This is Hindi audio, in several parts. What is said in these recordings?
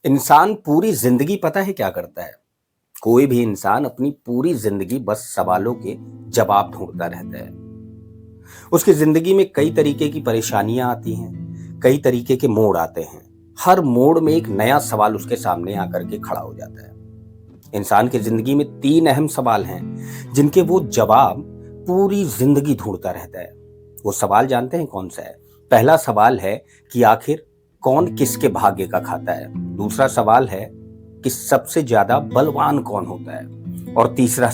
इंसान पूरी जिंदगी पता है क्या करता है? कोई भी इंसान अपनी पूरी जिंदगी बस सवालों के जवाब ढूंढता रहता है। उसकी जिंदगी में कई तरीके की परेशानियां आती हैं, कई तरीके के मोड़ आते हैं। हर मोड़ में एक नया सवाल उसके सामने आकर के खड़ा हो जाता है। इंसान की जिंदगी में तीन अहम सवाल हैं, जिनके वो जवाब पूरी जिंदगी ढूंढता रहता है। वो सवाल जानते हैं कौन सा है? पहला सवाल है कि आखिर कौन किसके भाग्य का खाता है। दूसरा सवाल है कि सबसे ज्यादा बलवान कौन होता है। और तीसरा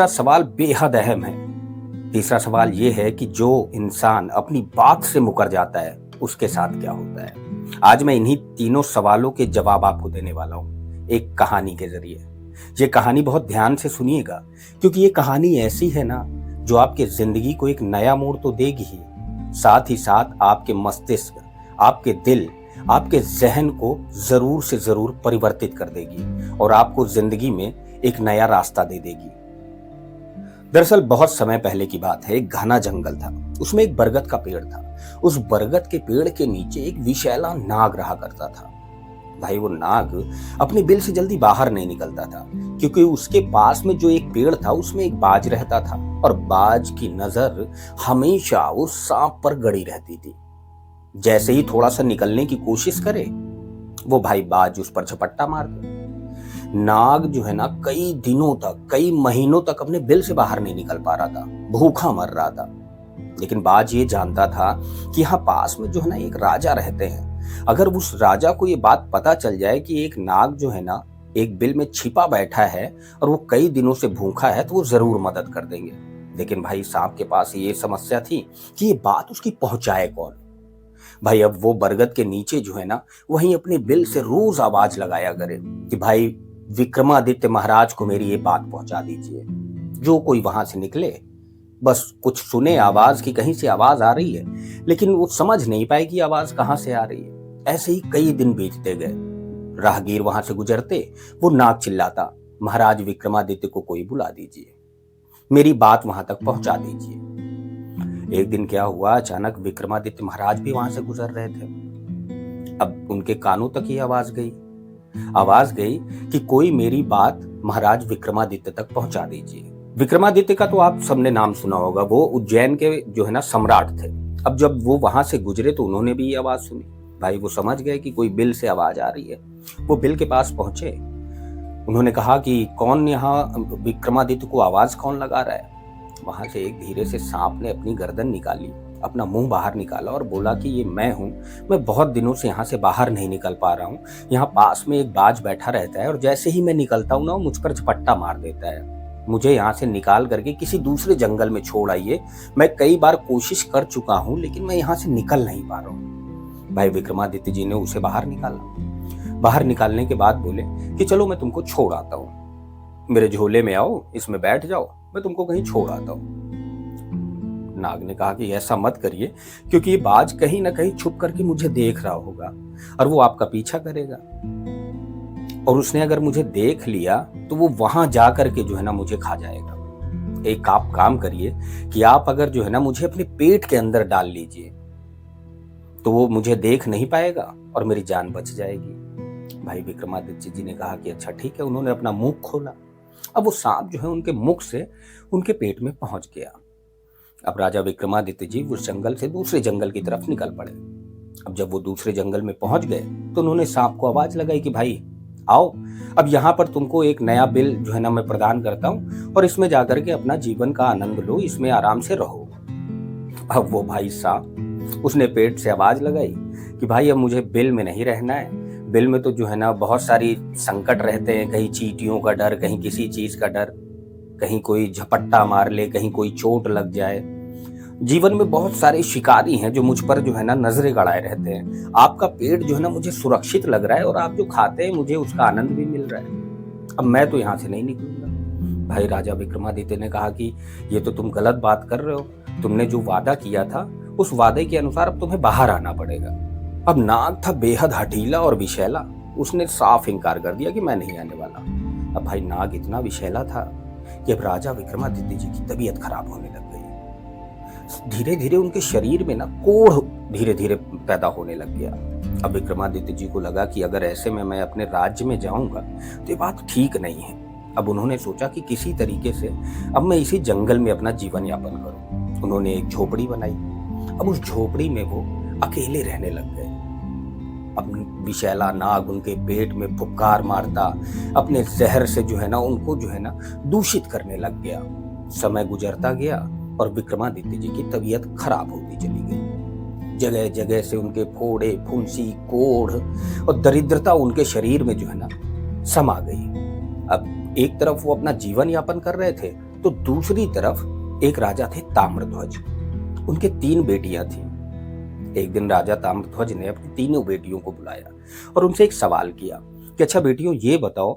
सवाल बेहद अहम है। तीसरा सवाल ये है कि जो इंसान अपनी बात से मुकर जाता है उसके साथ क्या होता है। आज मैं इन्हीं तीनों सवालों के जवाब आपको देने वाला हूं, एक कहानी के जरिए। ये कहानी बहुत ध्यान से सुनिएगा, क्योंकि ये कहानी ऐसी है ना, जो आपके जिंदगी को एक नया मोड़ तो देगी ही, साथ ही साथ आपके मस्तिष्क, आपके दिल, आपके जहन को जरूर से जरूर परिवर्तित कर देगी और आपको जिंदगी में एक नया रास्ता दे देगी। दरअसल बहुत समय पहले की बात है। एक घना जंगल था, उसमें एक बरगद का पेड़ था। उस बरगद के पेड़ के नीचे एक विशैला नाग रहा करता था। भाई वो नाग अपने बिल से जल्दी बाहर नहीं निकलता था, क्योंकि उसके पास में जो एक पेड़ था उसमें एक बाज रहता था, और बाज की नजर हमेशा उस सांप पर गड़ी रहती थी। जैसे ही थोड़ा सा निकलने की कोशिश करे, वो भाई बाज उस पर झपट्टा मार दे। नाग जो है ना, कई दिनों तक, कई महीनों तक अपने बिल से बाहर नहीं निकल पा रहा था, भूखा मर रहा था। लेकिन बाज ये जानता था कि यहाँ पास में जो है ना एक राजा रहते हैं। अगर उस राजा को ये बात पता चल जाए कि एक नाग जो है ना एक बिल में छिपा बैठा है और वो कई दिनों से भूखा है, तो वो जरूर मदद कर देंगे। लेकिन भाई सांप के पास ये समस्या थी कि ये बात उसकी पहुंचाए कौन। भाई अब वो बरगद के नीचे जो है ना, वहीं अपने बिल से रोज आवाज लगाया करे कि भाई विक्रमादित्य महाराज को मेरी ये बात पहुंचा दीजिए। जो कोई वहां से निकले, बस कुछ सुने आवाज की कहीं से आवाज आ रही है, लेकिन वो समझ नहीं पाए कि आवाज कहां से आ रही है। ऐसे ही कई दिन बीतते गए। राहगीर वहां से गुजरते, वो नाग चिल्लाता, महाराज विक्रमादित्य को कोई बुला दीजिए, मेरी बात वहां तक पहुंचा दीजिए। एक दिन क्या हुआ, अचानक विक्रमादित्य महाराज भी वहां से गुजर रहे थे। अब उनके कानों तक ये आवाज गई कि कोई मेरी बात महाराज विक्रमादित्य तक पहुंचा दीजिए। विक्रमादित्य का तो आप सबने नाम सुना होगा, वो उज्जैन के जो है ना सम्राट थे। अब जब वो वहां से गुजरे तो उन्होंने भी ये आवाज सुनी। भाई वो समझ गए कि कोई बिल से आवाज आ रही है। वो बिल के पास पहुंचे। उन्होंने कहा कि कौन यहाँ, विक्रमादित्य को आवाज कौन लगा रहा है। वहां से एक धीरे से सांप ने अपनी गर्दन निकाली, अपना मुंह बाहर निकाला और बोला कि ये मैं हूँ। मैं बहुत दिनों से यहाँ से बाहर नहीं निकल पा रहा हूँ। यहाँ पास में एक बाज बैठा रहता है और जैसे ही मैं निकलता हूँ ना, वो मुझ पर झपट्टा मार देता है। मुझे यहाँ से निकाल करके किसी दूसरे जंगल में छोड़ आइए। मैं कई बार कोशिश कर चुका हूँ, लेकिन मैं यहाँ से निकल नहीं पा रहा हूँ। भाई विक्रमादित्य जी ने उसे बाहर निकाला। बाहर निकालने के बाद बोले कि चलो मैं तुमको छोड़ आता हूँ, मेरे झोले में आओ, इसमें बैठ जाओ, मैं तुमको कहीं छोड़ आता हूँ। नाग ने कहा कि ऐसा मत करिए, क्योंकि ये बाज कहीं ना कहीं छुप करके मुझे देख रहा होगा और वो आपका पीछा करेगा, और उसने अगर मुझे देख लिया तो वो वहां जा करके जो है ना मुझे खा जाएगा। एक आप काम करिए कि आप अगर जो है ना मुझे अपने पेट के अंदर डाल लीजिए, तो वो मुझे देख नहीं पाएगा और मेरी जान बच जाएगी। भाई विक्रमादित्य जी ने कहा कि अच्छा ठीक है। उन्होंने अपना मुंह खोला। अब वो सांप जो है उनके मुख से उनके पेट में पहुंच गया। अब राजा विक्रमादित्य जी उस जंगल से दूसरे जंगल की तरफ निकल पड़े। अब जब वो दूसरे जंगल में पहुंच गए तो उन्होंने सांप को आवाज लगाई कि भाई आओ, अब यहाँ पर तुमको एक नया बिल जो है ना मैं प्रदान करता हूँ, और इसमें जाकर के अपना जीवन का आनंद लो, इसमें आराम से रहो। अब वो भाई सांप, उसने पेट से आवाज लगाई कि भाई अब मुझे बिल में नहीं रहना है। बिल में तो जो है ना बहुत सारी संकट रहते हैं, कहीं चींटियों का डर, कहीं किसी चीज का डर, कहीं कोई झपट्टा मार ले, कहीं कोई चोट लग जाए। जीवन में बहुत सारे शिकारी हैं जो मुझ पर जो है ना नजरें गड़ाए रहते हैं। आपका पेट जो है ना मुझे सुरक्षित लग रहा है, और आप जो खाते हैं मुझे उसका आनंद भी मिल रहा है। अब मैं तो यहाँ से नहीं निकलूंगा। भाई राजा विक्रमादित्य ने कहा कि ये तो तुम गलत बात कर रहे हो। तुमने जो वादा किया था उस वादे के अनुसार अब तुम्हें बाहर आना पड़ेगा। अब नाग था बेहद हठीला और विशैला। उसने साफ इनकार कर दिया कि मैं नहीं आने वाला। अब भाई नाग इतना विशैला था कि अब राजा विक्रमादित्य जी की तबीयत खराब होने लग गई। धीरे धीरे उनके शरीर में ना कोढ़ धीरे धीरे पैदा होने लग गया। अब विक्रमादित्य जी को लगा कि अगर ऐसे में मैं अपने राज्य में जाऊंगा तो ये बात ठीक नहीं है। अब उन्होंने सोचा कि किसी तरीके से अब मैं इसी जंगल में अपना जीवन यापन करूं। उन्होंने एक झोपड़ी बनाई। अब उस झोपड़ी में वो अकेले रहने लग गए। अब विषैला नाग उनके पेट में फुफकार मारता, अपने जहर से जो है ना उनको जो है ना दूषित करने लग गया। समय गुजरता गया और विक्रमादित्य जी की तबीयत खराब होती चली गई। जगह जगह से उनके फोड़े, फुंसी, कोढ़ और दरिद्रता उनके शरीर में जो है ना समा गई। अब एक तरफ वो अपना जीवन यापन कर रहे थे तो दूसरी तरफ एक राजा थे ताम्रध्वज। उनके 3 बेटियां थीं। एक दिन राजा ताम्रध्वज ने अपनी तीनों बेटियों को बुलाया और उनसे एक सवाल किया कि अच्छा बेटियों, ये बताओ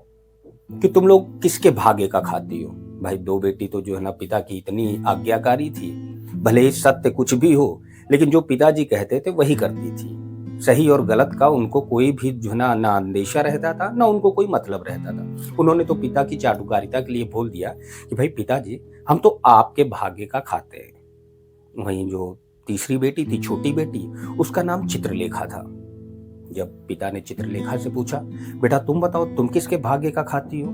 कि तुम लोग किसके भाग्य का खाती हो। भाई 2 बेटी तो जो है ना पिता की इतनी आज्ञाकारी थी, भले ही सत्य कुछ भी हो लेकिन जो पिताजी कहते थे वही करती थी। सही और गलत का उनको कोई भी जो है ना अंदेशा रहता था, ना उनको कोई मतलब रहता था। उन्होंने तो पिता की चाटुकारिता के लिए बोल दिया कि भाई पिताजी, हम तो आपके भाग्य का खाते हैं। वहीं जो तीसरी बेटी थी, छोटी बेटी, उसका नाम चित्रलेखा था। जब पिता ने चित्रलेखा से पूछा, बेटा तुम बताओ तुम किसके भाग्य का खाती हो,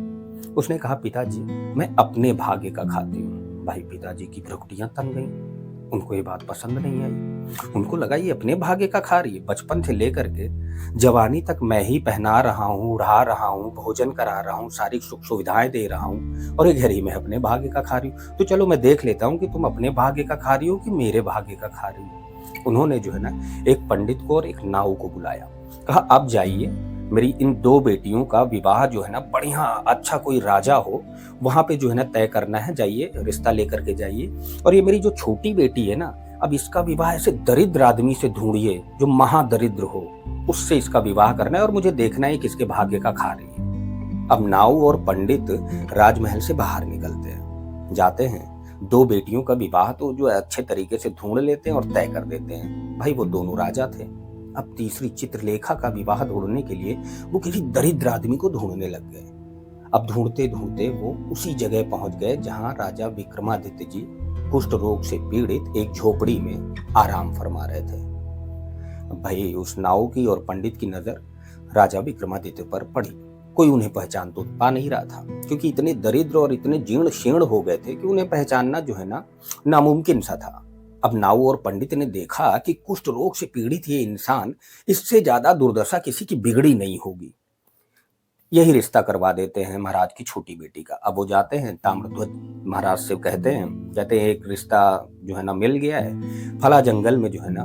उसने कहा पिताजी मैं अपने भाग्य का खाती हूँ। भाई पिताजी की भ्रुकुटियां तन गईं। उनको ये बात पसंद नहीं आई। उनको लगा ये अपने भाग्य का खा रही है। बचपन से लेकर के जवानी तक मैं ही पहना रहा हूँ, उड़ा रहा हूँ, भोजन करा रहा हूँ, सारी सुख सुविधाएं दे रहा हूँ और ये घर ही मैं अपने भाग्य का खा रही हूँ। तो चलो मैं देख लेता हूँ कि तुम अपने भाग्य का खा रही हो कि मेरे भाग्य का खा रही हो। उन्होंने जो है ना एक पंडित को और एक नाऊ को बुलाया। कहा अब जाइए, मेरी इन 2 बेटियों का विवाह जो है ना बढ़िया अच्छा कोई राजा हो वहां पे जो है ना तय करना है। जाइए, रिश्ता लेकर के जाइए। और ये मेरी जो छोटी बेटी है ना, अब इसका विवाह ऐसे दरिद्र आदमी से ढूंढिए जो महादरिद्र हो, उससे इसका विवाह करना है और मुझे देखना है किसके भाग्य का खा रही है। अब नाऊ और पंडित राजमहल से बाहर निकलते हैं, जाते हैं। 2 बेटियों का विवाह तो जो अच्छे तरीके से ढूंढ लेते हैं और तय कर देते हैं। भाई वो दोनों राजा थे। अब तीसरी चित्रलेखा का विवाह ढूंढने के लिए वो किसी दरिद्र आदमी को ढूंढने लग गए। अब ढूंढते ढूंढते वो उसी जगह पहुंच गए जहां राजा विक्रमादित्य जी कुष्ठ रोग से पीड़ित एक झोपड़ी में आराम फरमा रहे थे। भाई उस नाऊ की और पंडित की नजर राजा विक्रमादित्य पर पड़ी। कोई उन्हें पहचान तो पा नहीं रहा था, क्योंकि इतने दरिद्र और इतने जीर्ण शीर्ण हो गए थे कि उन्हें पहचानना जो है ना नामुमकिन सा था। अब नाऊ और पंडित ने देखा कि कुष्ठ रोग से पीड़ित ये इंसान, इससे ज्यादा दुर्दशा किसी की बिगड़ी नहीं होगी, यही रिश्ता करवा देते हैं महाराज की छोटी बेटी का। अब वो जाते हैं ताम्रध्वज महाराज से कहते हैं एक रिश्ता जो है ना मिल गया है, फला जंगल में जो है ना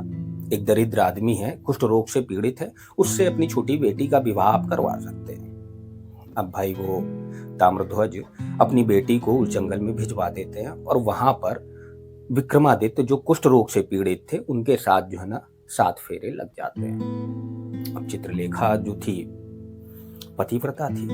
एक दरिद्र आदमी है, कुष्ठ रोग से पीड़ित है, उससे अपनी छोटी बेटी का विवाह आप करवा सकते हैं। अब भाई वो ताम्रध्वज अपनी बेटी को उस जंगल में भिजवा देते हैं और वहां पर विक्रमादित्य जो कुष्ठ रोग से पीड़ित थे उनके साथ जो है ना 7 फेरे लग जाते हैं। अब चित्रलेखा जो थी पतिव्रता थी।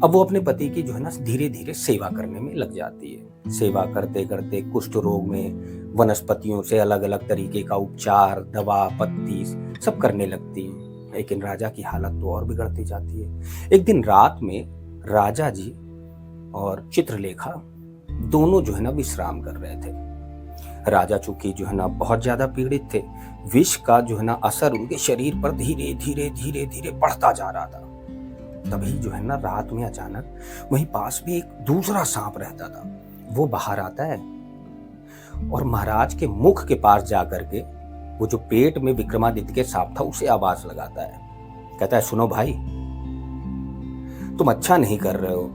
अब वो अपने पति की जो है ना धीरे धीरे सेवा करने में लग जाती है। सेवा करते करते कुष्ठ रोग में वनस्पतियों से अलग अलग तरीके का उपचार, दवा, पत्ती सब करने लगती है। लेकिन राजा की हालत तो और बिगड़ती जाती है। एक दिन रात में राजा जी और चित्रलेखा दोनों जो है ना विश्राम कर रहे थे। राजा चूंकि जो है ना बहुत ज्यादा पीड़ित थे, विष का जो है ना असर उनके शरीर पर धीरे धीरे धीरे धीरे बढ़ता जा रहा था। तभी जो है ना रात में अचानक वहीं पास भी एक दूसरा सांप रहता था। वो बाहर आता है और महाराज के मुख के पास जाकर के वो जो पेट में विक्रमादित्य के सांप था उसे आवाज लगाता है। कहता है सुनो भाई, तुम अच्छा नहीं कर रहे हो।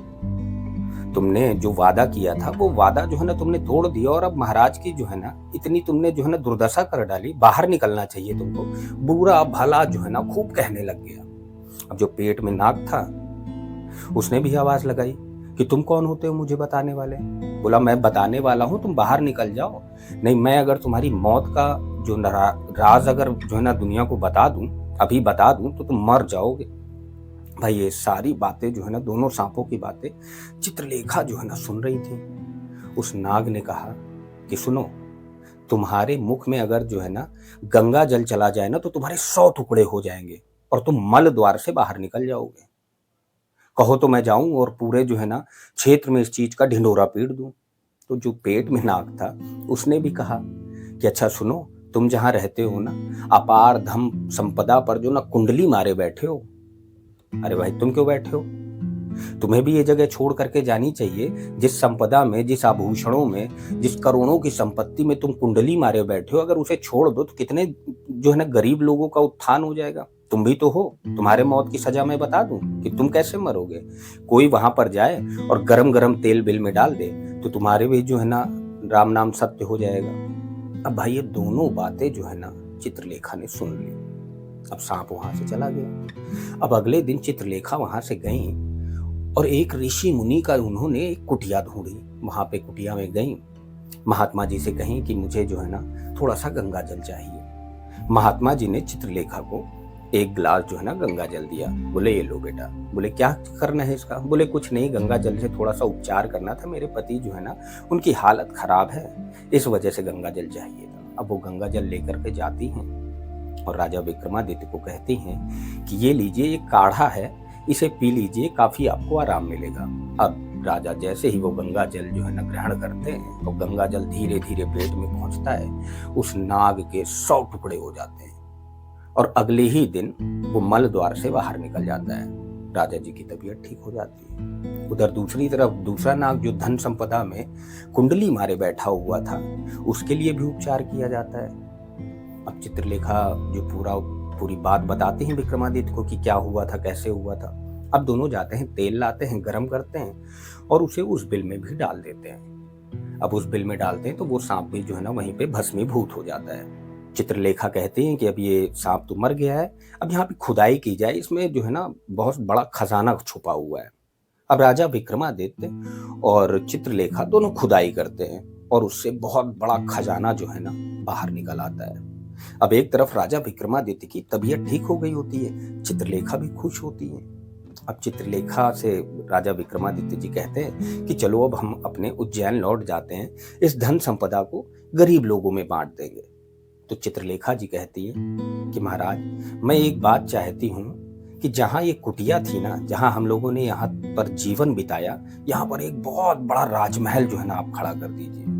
तुमने जो वादा किया था वो वादा जो है ना तुमने तोड़ दिया और अब महाराज की जो है ना इतनी तुमने जो है ना दुर्दशा कर डाली। बाहर निकलना चाहिए तुमको। बुरा भला जो है ना खूब कहने लग गया। अब जो पेट में नाग था उसने भी आवाज लगाई कि तुम कौन होते हो मुझे बताने वाले। बोला मैं बताने वाला हूं, तुम बाहर निकल जाओ, नहीं मैं अगर तुम्हारी मौत का जो राज अगर जो है ना दुनिया को बता दूं, अभी बता दूं तो तुम मर जाओगे। भाई ये सारी बातें जो है ना दोनों सांपों की बातें चित्रलेखा जो है ना सुन रही थी। उस नाग ने कहा कि सुनो, तुम्हारे मुख में अगर जो है ना गंगा जल चला जाए ना तो तुम्हारे 100 टुकड़े हो जाएंगे और तुम मल द्वार से बाहर निकल जाओगे। कहो तो मैं जाऊं और पूरे जो है ना क्षेत्र में इस चीज का ढिंढोरा पीट दूं। तो जो पेट में नाग था उसने भी कहा कि अच्छा सुनो, तुम जहां रहते हो ना, अपार धन संपदा पर जो ना कुंडली मारे बैठे हो। अरे भाई, तुम क्यों बैठे हो? तुम्हें भी ये जगह छोड़ करके जानी चाहिए। जिस संपदा में, जिस आभूषणों में, जिस करोड़ों की संपत्ति में तुम कुंडली मारे बैठे हो, अगर उसे छोड़ दो तो कितने जो है ना गरीब लोगों का उत्थान हो जाएगा। तुम भी तो हो। तुम्हारे मौत की सजा मैं बता दूं कि तुम कैसे मरोगे। कोई वहां पर जाए और गरम गरम तेल बिल में डाल दे तो तुम्हारे भी जो है ना राम नाम सत्य हो जाएगा। अब भाई ये दोनों बातें जो है ना चित्रलेखा ने सुन ली। अब सांप वहां से चला गया। अब अगले दिन चित्रलेखा वहां से गई और एक ऋषि मुनि का उन्होंने एक कुटिया ढूंढी। वहां पे कुटिया में गई, महात्मा जी से कहीं कि मुझे जो है ना थोड़ा सा गंगा जल चाहिए। महात्मा जी ने चित्रलेखा को एक गिलास जो है ना गंगा जल दिया। बोले ये लो बेटा। बोले क्या करना है इसका? बोले कुछ नहीं, गंगा जल से थोड़ा सा उपचार करना था। मेरे पति जो है ना उनकी हालत खराब है, इस वजह से गंगा जल चाहिए था। अब वो गंगा जल लेकर के जाती हैं और राजा विक्रमादित्य को कहती हैं कि ये लीजिए, ये काढ़ा है, इसे पी लीजिए, काफी आपको आराम मिलेगा। अब राजा जैसे ही वो गंगा जल जो है ना ग्रहण करते हैं तो गंगा जल धीरे धीरे पेट में पहुंचता है। उस नाग के 100 टुकड़े हो जाते हैं और अगले ही दिन वो मल द्वार से बाहर निकल जाता है। राजा जी की तबीयत ठीक हो जाती है। उधर दूसरी तरफ दूसरा नाग जो धन संपदा में कुंडली मारे बैठा हुआ था, उसके लिए भी उपचार किया जाता है। अब चित्रलेखा जो पूरी बात बताते हैं विक्रमादित्य को कि क्या हुआ था, कैसे हुआ था। अब दोनों जाते हैं, तेल लाते हैं, गरम करते हैं और उसे उस बिल में भी डाल देते हैं। अब उस बिल में डालते हैं तो वो सांप भी जो है ना वहीं पे भस्मीभूत हो जाता है। चित्रलेखा कहते हैं कि अब ये सांप तो मर गया है, अब यहाँ पे खुदाई की जाए, इसमें जो है ना बहुत बड़ा खजाना छुपा हुआ है। अब राजा विक्रमादित्य और चित्रलेखा दोनों खुदाई करते हैं और उससे बहुत बड़ा खजाना जो है ना बाहर निकल आता है। अब एक तरफ राजा विक्रमादित्य की तबीयत ठीक हो गई होती है, चित्रलेखा भी खुश होती है। अब चित्रलेखा से राजा विक्रमादित्य जी कहते हैं कि चलो अब हम अपने उज्जैन लौट जाते हैं, इस धन संपदा को गरीब लोगों में बांट देंगे। तो चित्रलेखा जी कहती है कि महाराज, मैं एक बात चाहती हूँ कि जहाँ ये कुटिया थी ना, जहाँ हम लोगों ने यहाँ पर जीवन बिताया, यहाँ पर एक बहुत बड़ा राजमहल जो है ना आप खड़ा कर दीजिए।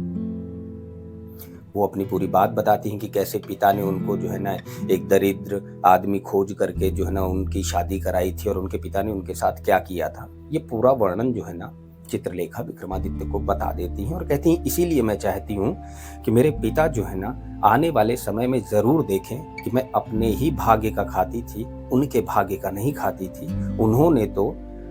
वो अपनी पूरी बात बताती हैं कि कैसे पिता ने उनको जो है ना एक दरिद्र आदमी खोज करके जो है ना उनकी शादी कराई थी और उनके पिता ने उनके साथ क्या किया था। ये पूरा वर्णन जो है ना चित्रलेखा विक्रमादित्य को बता देती हैं और कहती हैं इसीलिए मैं चाहती हूँ कि मेरे पिता जो है ना आने वाले समय में जरूर देखें कि मैं अपने ही भाग्य का खाती थी, उनके भाग्य का नहीं खाती थी। उन्होंने तो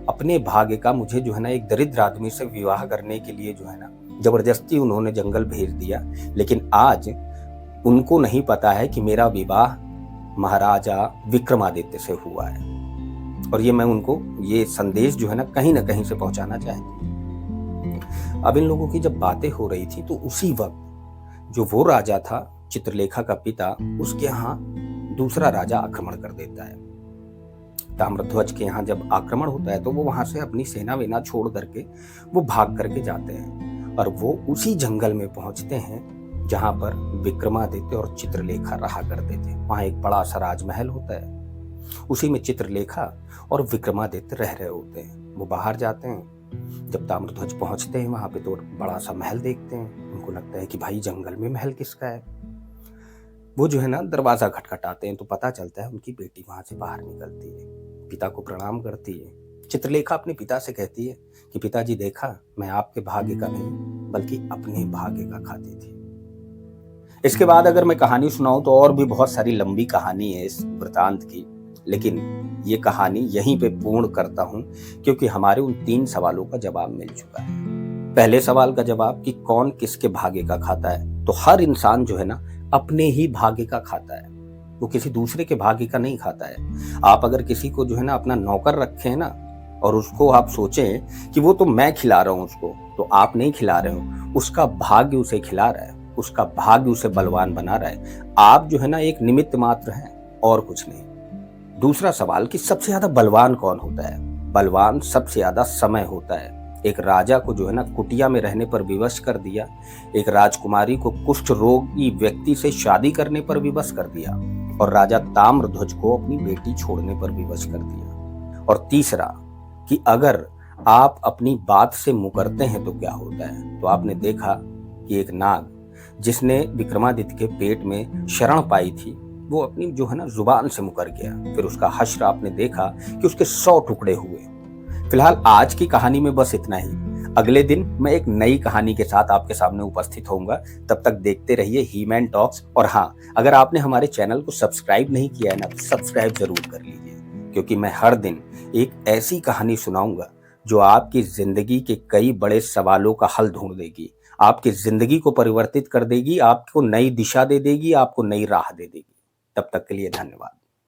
अपने भाग्य का मुझे जो है ना एक दरिद्र आदमी से विवाह करने के लिए जो है ना जबरदस्ती उन्होंने जंगल भेज दिया, लेकिन आज उनको नहीं पता है कि मेरा विवाह महाराजा विक्रमादित्य से हुआ है। और ये मैं उनको ये संदेश जो है ना कहीं से पहुंचाना चाहती हूँ। अब इन लोगों की जब बातें हो रही थी तो उसी वक्त जो वो राजा था चित्रलेखा का पिता, उसके यहाँ दूसरा राजा आक्रमण कर देता है। ताम्रध्वज के यहाँ जब आक्रमण होता है तो वो वहां से अपनी सेना वेना छोड़ करके वो भाग करके जाते हैं और वो उसी जंगल में पहुंचते हैं जहां पर विक्रमादित्य और चित्रलेखा रहा करते थे। वहां एक बड़ा सा राजमहल होता है, उसी में चित्रलेखा और विक्रमादित्य रह रहे होते हैं। वो बाहर जाते हैं, जब ताम्रध्वज पहुंचते हैं वहां पे तो बड़ा सा महल देखते हैं। उनको लगता है कि भाई जंगल में महल किसका है। वो जो है ना दरवाजा खटखटाते हैं तो पता चलता है उनकी बेटी वहां से बाहर निकलती है, पिता को प्रणाम करती है। चित्रलेखा अपने पिता से कहती है कि पिताजी देखा, मैं आपके भाग्य का नहीं बल्कि अपने भाग्य का खाती थी। इसके बाद अगर मैं कहानी सुनाऊं तो और भी बहुत सारी लंबी कहानी है इस वृतांत की, लेकिन ये कहानी यहीं पे पूर्ण करता हूं क्योंकि हमारे उन 3 सवालों का जवाब मिल चुका है। पहले सवाल का जवाब कि कौन किसके भाग्य का खाता है, तो हर इंसान जो है ना अपने ही भाग्य का खाता है, वो किसी दूसरे के भाग्य का नहीं खाता है। आप अगर किसी को जो है ना अपना नौकर रखे हैं ना और उसको आप सोचें कि वो तो मैं खिला रहा हूं उसको, तो आप नहीं खिला रहे हो, उसका भाग्य उसे खिला रहा है, उसका भाग्य उसे बलवान बना रहा है। आप जो है ना एक निमित्त मात्र हैं और कुछ नहीं। दूसरा सवाल कि सबसे ज्यादा बलवान कौन होता है? बलवान सबसे ज्यादा समय होता है। एक राजा को जो है ना कुटिया में रहने पर विवश कर दिया, एक राजकुमारी को कुष्ठ रोगी व्यक्ति से शादी करने पर विवश कर दिया और राजा ताम्रध्वज को अपनी बेटी छोड़ने पर विवश कर दिया। और तीसरा कि अगर आप अपनी बात से मुकरते हैं तो क्या होता है। तो आपने देखा कि एक नाग जिसने विक्रमादित्य के पेट में शरण पाई थी, वो अपनी जो है ना जुबान से मुकर गया। फिर उसका हश्र आपने देखा कि उसके 100 टुकड़े हुए। फिलहाल आज की कहानी में बस इतना ही। अगले दिन मैं एक नई कहानी के साथ आपके सामने उपस्थित होऊंगा। तब तक देखते रहिए ही मैन टॉक्स। और हाँ, अगर आपने हमारे चैनल को सब्सक्राइब नहीं किया है ना, तो सब्सक्राइब जरूर कर लीजिए, क्योंकि मैं हर दिन एक ऐसी कहानी सुनाऊंगा जो आपकी जिंदगी के कई बड़े सवालों का हल ढूंढ देगी, आपकी जिंदगी को परिवर्तित कर देगी, आपको नई दिशा दे देगी, आपको नई राह दे देगी। तब तक के लिए धन्यवाद।